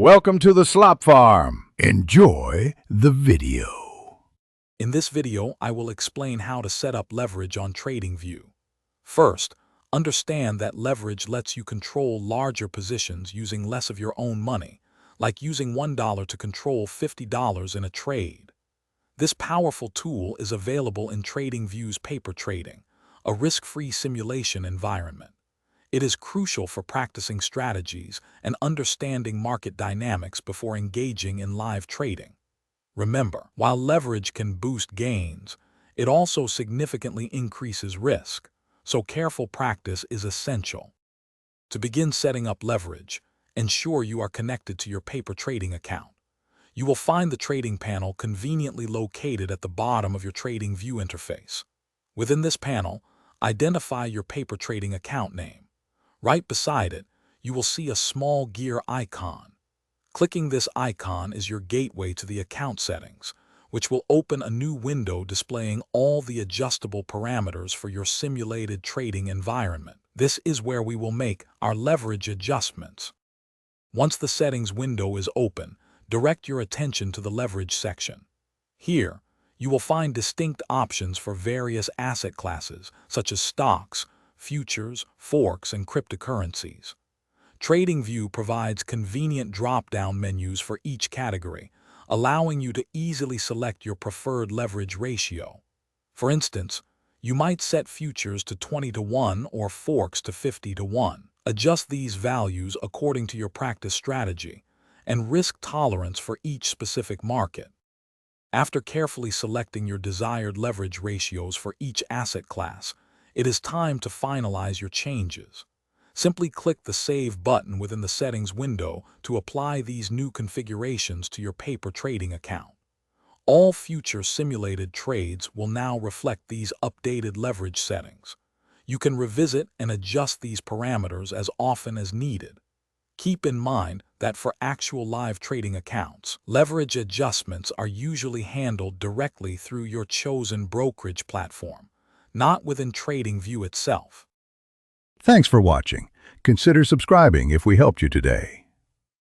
Welcome to the Slop Farm. Enjoy the video. In this video, I will explain how to set up leverage on TradingView. First, understand that leverage lets you control larger positions using less of your own money, like using $1 to control $50 in a trade. This powerful tool is available in TradingView's paper trading, a risk-free simulation environment. It is crucial for practicing strategies and understanding market dynamics before engaging in live trading. Remember, while leverage can boost gains, it also significantly increases risk, so careful practice is essential. To begin setting up leverage, ensure you are connected to your paper trading account. You will find the trading panel conveniently located at the bottom of your TradingView interface. Within this panel, identify your paper trading account name. Right beside it, you will see a small gear icon. Clicking this icon is your gateway to the account settings, which will open a new window displaying all the adjustable parameters for your simulated trading environment. This is where we will make our leverage adjustments. Once the settings window is open, direct your attention to the leverage section. Here, you will find distinct options for various asset classes, such as stocks, futures, forks, and cryptocurrencies. TradingView provides convenient drop-down menus for each category, allowing you to easily select your preferred leverage ratio. For instance, you might set futures to 20-1 or forks to 50-1. Adjust these values according to your practice strategy and risk tolerance for each specific market. After carefully selecting your desired leverage ratios for each asset class, it is time to finalize your changes. Simply click the Save button within the Settings window to apply these new configurations to your paper trading account. All future simulated trades will now reflect these updated leverage settings. You can revisit and adjust these parameters as often as needed. Keep in mind that for actual live trading accounts, leverage adjustments are usually handled directly through your chosen brokerage platform, not within TradingView itself. Thanks for watching. Consider subscribing if we helped you today.